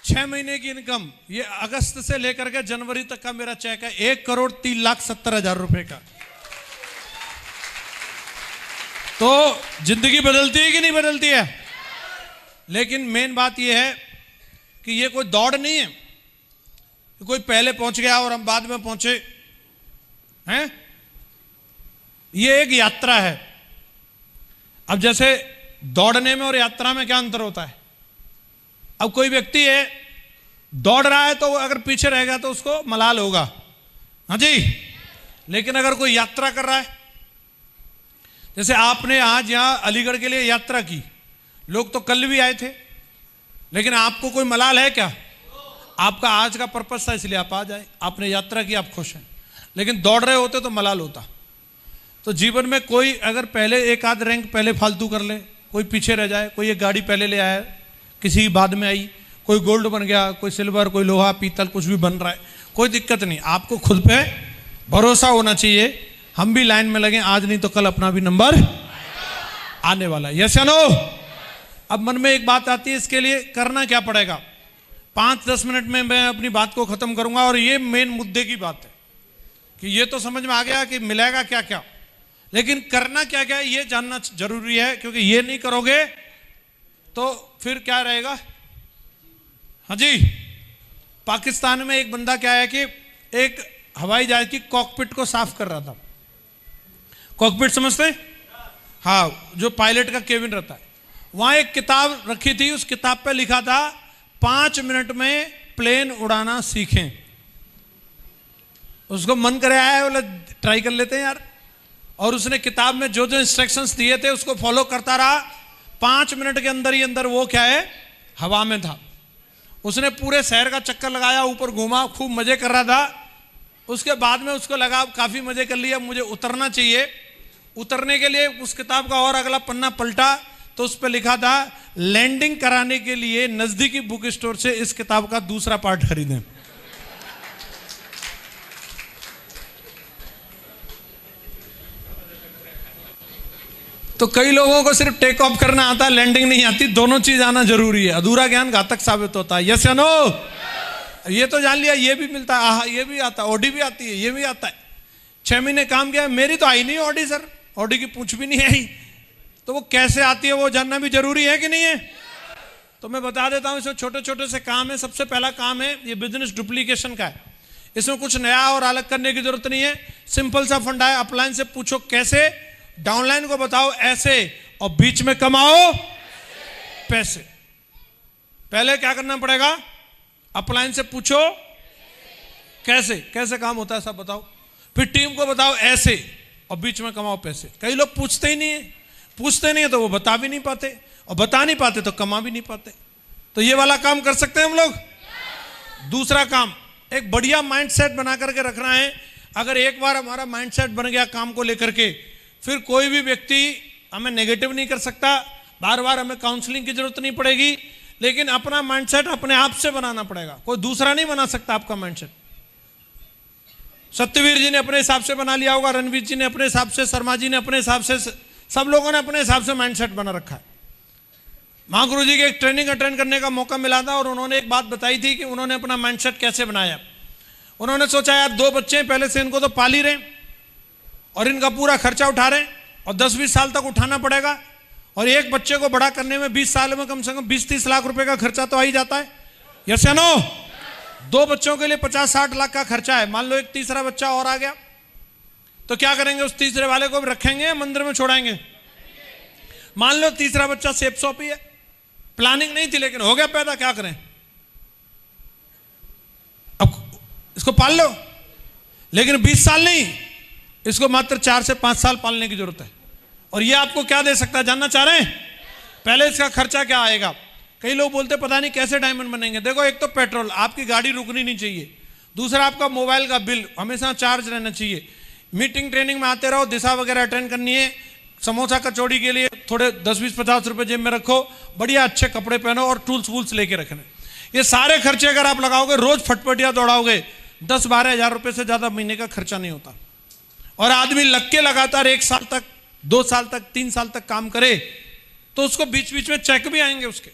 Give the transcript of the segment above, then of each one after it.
6 महीने की इनकम, ये अगस्त से लेकर के जनवरी तक का मेरा चेक है 1,03,70,000 रुपए का। तो जिंदगी बदलती है कि नहीं बदलती है? लेकिन मेन बात यह है कि ये कोई दौड़ नहीं है, कोई पहले पहुंच गया और हम बाद में पहुंचे हैं। ये एक यात्रा है। अब जैसे दौड़ने में और यात्रा में क्या अंतर होता है? अब कोई व्यक्ति है दौड़ रहा है तो अगर पीछे रह गया तो उसको मलाल होगा, हाँ जी। लेकिन अगर कोई यात्रा कर रहा है, जैसे आपने आज यहां अलीगढ़ के लिए यात्रा की, लोग तो कल भी आए थे, लेकिन आपको कोई मलाल है क्या? आपका आज का पर्पस था इसलिए आप आज आए, आपने यात्रा की, आप खुश हैं। लेकिन दौड़ रहे होते तो मलाल होता। तो जीवन में कोई अगर पहले एक आध रैंक पहले फालतू कर ले, कोई पीछे रह जाए, कोई एक गाड़ी पहले ले आया, किसी बाद में आई, कोई गोल्ड बन गया, कोई सिल्वर, कोई लोहा पीतल, कुछ भी बन रहा है, कोई दिक्कत नहीं। आपको खुद पे भरोसा होना चाहिए। हम भी लाइन में लगे, आज नहीं तो कल अपना भी नंबर आने वाला है। यस या नो? अब मन में एक बात आती है, इसके लिए करना क्या पड़ेगा? 5-10 मिनट में मैं अपनी बात को खत्म करूंगा। और ये मेन मुद्दे की बात है कि ये तो समझ में आ गया कि मिलेगा क्या क्या, लेकिन करना क्या क्या ये जानना जरूरी है, क्योंकि ये नहीं करोगे तो फिर क्या रहेगा। हाँ जी, पाकिस्तान में एक बंदा क्या है कि एक हवाई जहाज की कॉकपिट को साफ कर रहा था। कॉकपिट समझते हैं? हाँ, जो पायलट का केबिन रहता है। वहां एक किताब रखी थी, उस किताब पे लिखा था 5 मिनट में प्लेन उड़ाना सीखें। उसको मन करे आया, बोला ट्राई कर लेते हैं यार। और उसने किताब में जो जो इंस्ट्रक्शंस दिए थे उसको फॉलो करता रहा। 5 मिनट के अंदर ही अंदर वो क्या है, हवा में था। उसने पूरे शहर का चक्कर लगाया, ऊपर घूमा, खूब मजे कर रहा था। उसके बाद में उसको लगा काफी मजे कर लिया, मुझे उतरना चाहिए। उतरने के लिए उस किताब का और अगला पन्ना पलटा तो उस पर लिखा था, लैंडिंग कराने के लिए नजदीकी बुक स्टोर से इस किताब का दूसरा पार्ट खरीदें। तो कई लोगों को सिर्फ टेक ऑफ करना आता है, लैंडिंग नहीं आती। दोनों चीज आना जरूरी है। अधूरा ज्ञान घातक साबित होता है। यस या नो? ये तो जान लिया, ये भी मिलता है, आहा ये भी आता है, ऑडी भी आती है, ये भी आता है। 6 महीने काम किया, मेरी तो आई नहीं ऑडी सर, ऑडी की पूछ भी नहीं आई। तो वो कैसे आती है वो जानना भी जरूरी है कि नहीं है? तो मैं बता देता हूं, इसमें छोटे छोटे से काम है। सबसे पहला काम है ये बिजनेस डुप्लीकेशन का है। इसमें कुछ नया और अलग करने की जरूरत नहीं है। सिंपल सा फंडा है। अपलाइन से पूछो कैसे, डाउनलाइन को बताओ ऐसे, और बीच में कमाओ पैसे। पहले क्या करना पड़ेगा? अपलाइन से पूछो कैसे, कैसे काम होता है सब बताओ। फिर टीम को बताओ ऐसे, और बीच में कमाओ पैसे। कई लोग पूछते ही नहीं है, पूछते नहीं है तो वो बता भी नहीं पाते, और बता नहीं पाते तो कमा भी नहीं पाते। तो ये वाला काम कर सकते हैं हम लोग। दूसरा काम, एक बढ़िया माइंडसेट बना करके रखना है। अगर एक बार हमारा माइंडसेट बन गया काम को लेकर के, फिर कोई भी व्यक्ति हमें नेगेटिव नहीं कर सकता। बार बार हमें काउंसलिंग की जरूरत नहीं पड़ेगी। लेकिन अपना माइंडसेट अपने आप से बनाना पड़ेगा, कोई दूसरा नहीं बना सकता आपका माइंडसेट। सत्यवीर जी ने अपने हिसाब से बना लिया होगा, रणवीर जी ने अपने हिसाब से, शर्मा जी ने अपने हिसाब से, सब लोगों ने अपने हिसाब से माइंडसेट बना रखा है। महागुरु जी की एक ट्रेनिंग अटेंड करने का मौका मिला था और उन्होंने एक बात बताई थी कि उन्होंने अपना माइंडसेट कैसे बनाया। उन्होंने सोचा यार 2 बच्चे हैं, पहले से इनको तो पाल ही रहे और इनका पूरा खर्चा उठा रहे और 10-20 साल तक उठाना पड़ेगा। और एक बच्चे को बड़ा करने में 20 साल में कम से कम 20-30 लाख रुपए का खर्चा तो आ ही जाता है। यस या नो? 2 बच्चों के लिए 50-60 लाख का खर्चा है। मान लो एक तीसरा बच्चा और आ गया तो क्या करेंगे? उस तीसरे वाले को भी रखेंगे, मंदिर में छोड़ाएंगे? मान लो तीसरा बच्चा सेप सौंपी है, प्लानिंग नहीं थी लेकिन हो गया पैदा, क्या करें? अब इसको पाल लो, लेकिन 20 साल नहीं, इसको मात्र 4 से 5 साल पालने की जरूरत है। और ये आपको क्या दे सकता है जानना चाह रहे हैं? पहले इसका खर्चा क्या आएगा? कई लोग बोलते पता नहीं कैसे डायमंड बनेंगे। देखो, एक तो पेट्रोल, आपकी गाड़ी रुकनी नहीं चाहिए। दूसरा, आपका मोबाइल का बिल हमेशा चार्ज रहना चाहिए। मीटिंग ट्रेनिंग में आते रहो, दिशा वगैरह अटेंड करनी है। समोसा कचौड़ी के लिए थोड़े 10-20-50 रुपए जेब में रखो, बढ़िया अच्छे कपड़े पहनो और टूल्स वूल्स लेके रखने। ये सारे खर्चे अगर आप लगाओगे, रोज फटफटिया दौड़ाओगे, 10-12 हज़ार रुपए से ज्यादा महीने का खर्चा नहीं होता। और आदमी लग के लगातार 1 साल तक, 2 साल तक, 3 साल तक काम करे तो उसको बीच बीच में चेक भी आएंगे उसके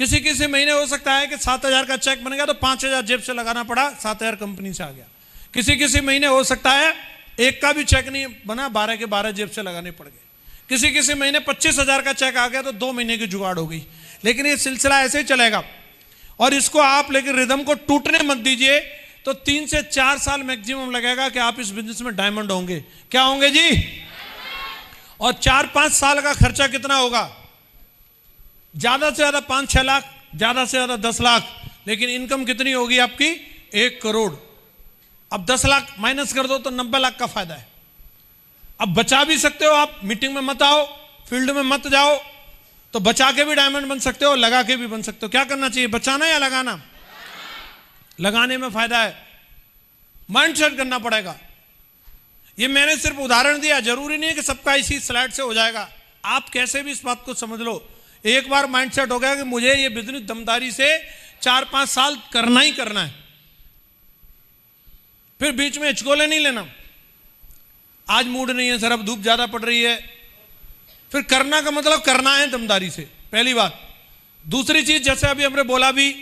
किसी किसी महीने हो सकता है कि 7,000 का चेक बन गया तो 5,000 जेब से लगाना पड़ा, 7,000 कंपनी से आ गया। किसी किसी महीने हो सकता है एक का भी चेक नहीं बना, 12 के 12 जेब से लगाने पड़ गए। किसी किसी महीने 25,000 का चेक आ गया तो 2 महीने की जुगाड़ हो गई। लेकिन ये सिलसिला ऐसे ही चलेगा और इसको आप लेकिन रिदम को टूटने मत दीजिए। तो 3 से 4 साल मैक्सिमम लगेगा कि आप इस बिजनेस में डायमंड होंगे। क्या होंगे जी? और 4-5 साल का खर्चा कितना होगा? ज्यादा से ज्यादा 5-6 लाख, ज्यादा से ज्यादा 10 लाख, लेकिन इनकम कितनी होगी आपकी? 1 करोड़। अब 10 लाख माइनस कर दो तो 90 लाख का फायदा है। अब बचा भी सकते हो आप, मीटिंग में मत आओ, फील्ड में मत जाओ, तो बचा के भी डायमंड बन सकते हो, लगा के भी बन सकते हो। क्या करना चाहिए? बचाना या लगाना? लगाने में फायदा है। माइंड सेट करना पड़ेगा। ये मैंने सिर्फ उदाहरण दिया, जरूरी नहीं है कि सबका इसी स्लाइड से हो जाएगा। आप कैसे भी इस बात को समझ लो। एक बार माइंड सेट हो गया कि मुझे ये बिजनेस दमदारी से 4-5 साल करना ही करना है, फिर बीच में हिचकोले नहीं लेना। आज मूड नहीं है सर, अब धूप ज्यादा पड़ रही है, फिर करना का मतलब करना है दमदारी से, पहली बात। दूसरी चीज, जैसे अभी हमने बोला भी,